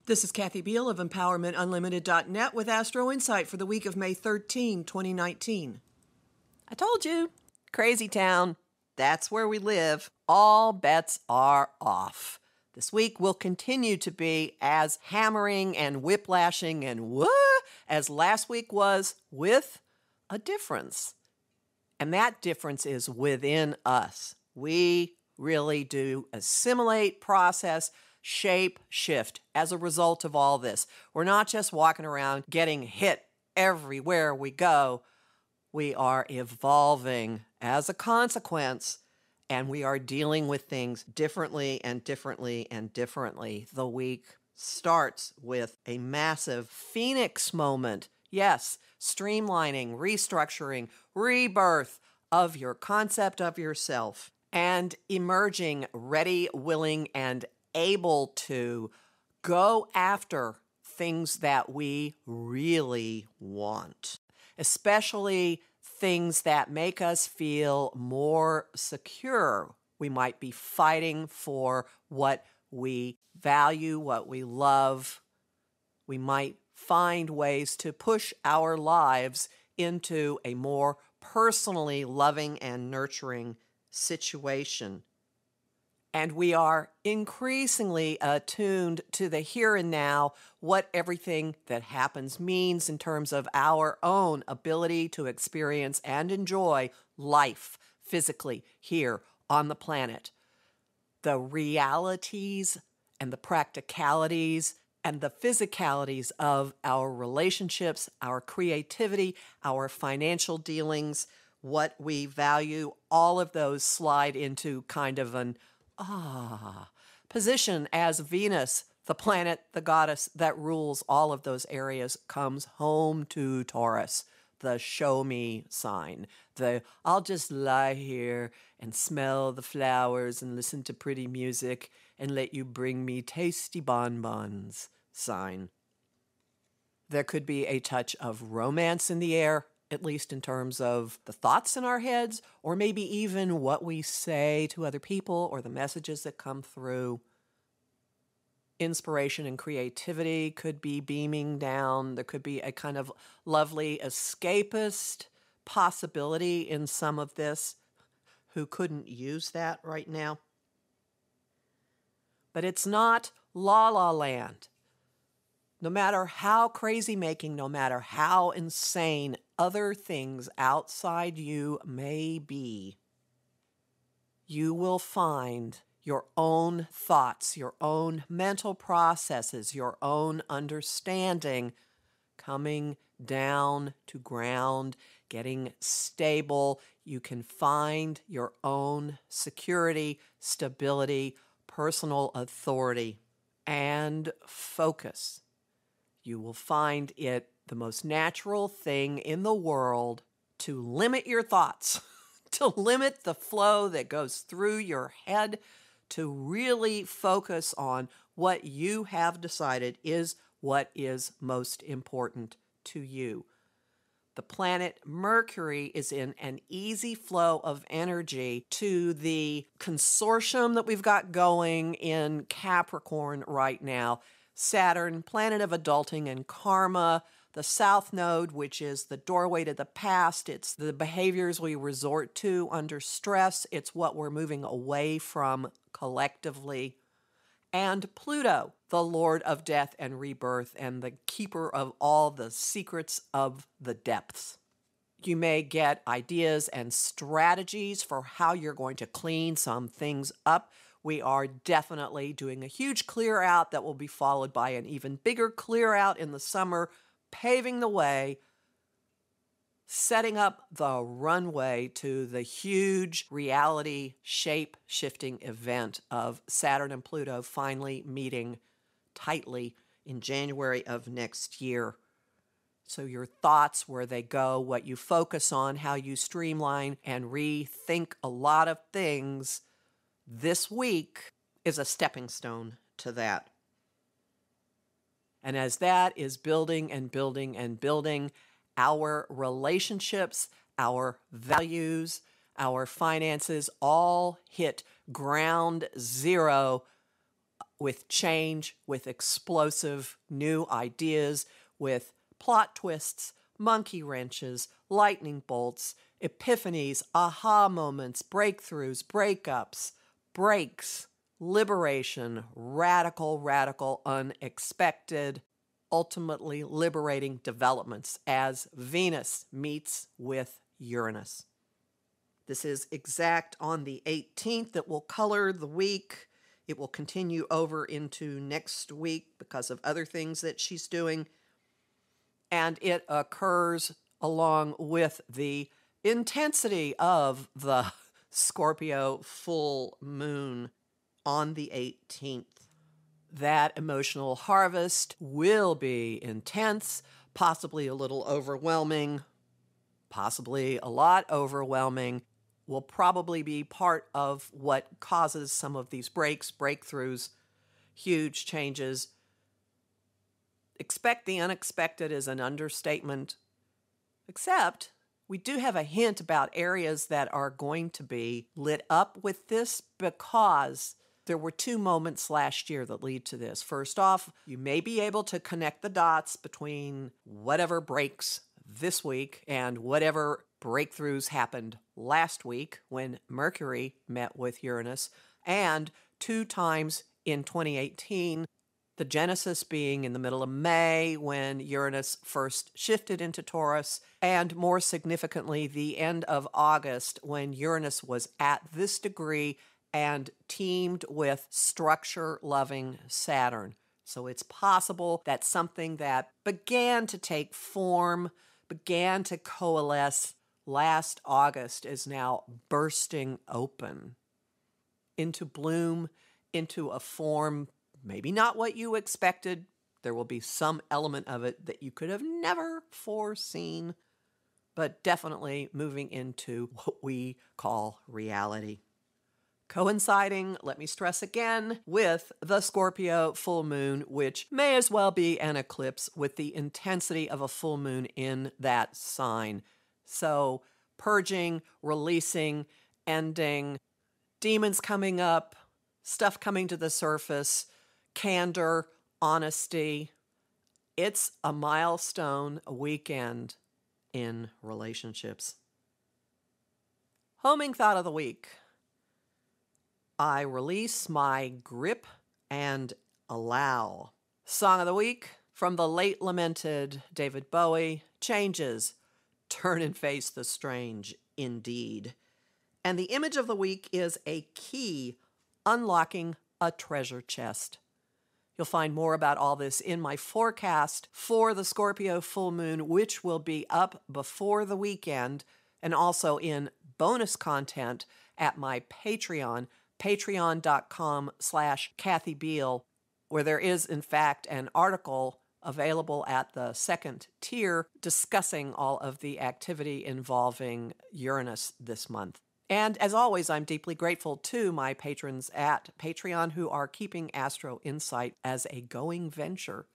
This is Kathy Biehl of EmpowermentUnlimited.net with Astro-Insight for the week of May 13, 2019. I told you, crazy town. That's where we live. All bets are off. This week will continue to be as hammering and whiplashing and as last week was, with a difference. And that difference is within us. We really do assimilate, process, shape, shift as a result of all this. We're not just walking around getting hit everywhere we go. We are evolving as a consequence, and we are dealing with things differently and differently and differently. The week starts with a massive phoenix moment. Yes, streamlining, restructuring, rebirth of your concept of yourself, and emerging ready, willing, and able to go after things that we really want, especially things that make us feel more secure. We might be fighting for what we value, what we love. We might find ways to push our lives into a more personally loving and nurturing situation. And we are increasingly attuned to the here and now, what everything that happens means in terms of our own ability to experience and enjoy life physically here on the planet. The realities and the practicalities and the physicalities of our relationships, our creativity, our financial dealings, what we value, all of those slide into kind of an position as Venus, the planet, the goddess that rules all of those areas, comes home to Taurus, the show me sign, the I'll just lie here and smell the flowers and listen to pretty music and let you bring me tasty bonbons sign. There could be a touch of romance in the air, at least in terms of the thoughts in our heads, or maybe even what we say to other people or the messages that come through. Inspiration and creativity could be beaming down. There could be a kind of lovely escapist possibility in some of this. Who couldn't use that right now? But it's not la la land. No matter how crazy making, no matter how insane other things outside you may be, you will find your own thoughts, your own mental processes, your own understanding coming down to ground, getting stable. You can find your own security, stability, personal authority, and focus. You will find it the most natural thing in the world to limit your thoughts, to limit the flow that goes through your head, to really focus on what you have decided is what is most important to you. The planet Mercury is in an easy flow of energy to the consortium that we've got going in Capricorn right now. Saturn, planet of adulting and karma, the South Node, which is the doorway to the past. It's the behaviors we resort to under stress. It's what we're moving away from collectively. And Pluto, the Lord of death and rebirth and the keeper of all the secrets of the depths. You may get ideas and strategies for how you're going to clean some things up. We are definitely doing a huge clear out that will be followed by an even bigger clear out in the summer, paving the way, setting up the runway to the huge reality shape-shifting event of Saturn and Pluto finally meeting tightly in January of next year. So your thoughts, where they go, what you focus on, how you streamline and rethink a lot of things this week is a stepping stone to that. And as that is building and building and building, our relationships, our values, our finances all hit ground zero with change, with explosive new ideas, with plot twists, monkey wrenches, lightning bolts, epiphanies, aha moments, breakthroughs, breakups, breaks, liberation, radical, unexpected, ultimately liberating developments as Venus meets with Uranus. This is exact on the 18th. That will color the week. It will continue over into next week because of other things that she's doing. And it occurs along with the intensity of the Scorpio full moon on the 18th. That emotional harvest will be intense, possibly a little overwhelming, possibly a lot overwhelming, will probably be part of what causes some of these breaks, breakthroughs, huge changes. Expect the unexpected is an understatement, except we do have a hint about areas that are going to be lit up with this because there were two moments last year that lead to this. First off, you may be able to connect the dots between whatever breaks this week and whatever breakthroughs happened last week when Mercury met with Uranus, and 2 times in 2018, the genesis being in the middle of May when Uranus first shifted into Taurus, and more significantly, the end of August when Uranus was at this degree and teamed with structure-loving Saturn. So it's possible that something that began to take form, began to coalesce last August is now bursting open into bloom, into a form, maybe not what you expected. There will be some element of it that you could have never foreseen, but definitely moving into what we call reality. Coinciding, let me stress again, with the Scorpio full moon, which may as well be an eclipse with the intensity of a full moon in that sign. So purging, releasing, ending, demons coming up, stuff coming to the surface, candor, honesty. It's a milestone weekend in relationships. Homing thought of the week. I release my grip and allow. Song of the week from the late lamented David Bowie, Changes, Turn and Face the Strange, Indeed. And the image of the week is a key unlocking a treasure chest. You'll find more about all this in my forecast for the Scorpio full moon, which will be up before the weekend, and also in bonus content at my Patreon, patreon.com/Kathy Biehl, where there is, in fact, an article available at the second tier discussing all of the activity involving Uranus this month. And as always, I'm deeply grateful to my patrons at Patreon who are keeping Astro-Insight as a going venture.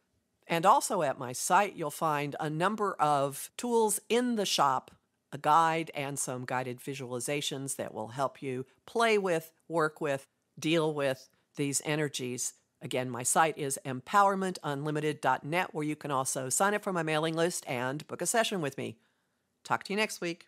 And also at my site, you'll find a number of tools in the shop, a guide and some guided visualizations that will help you play with, work with, deal with these energies. Again, my site is empowermentunlimited.net, where you can also sign up for my mailing list and book a session with me. Talk to you next week.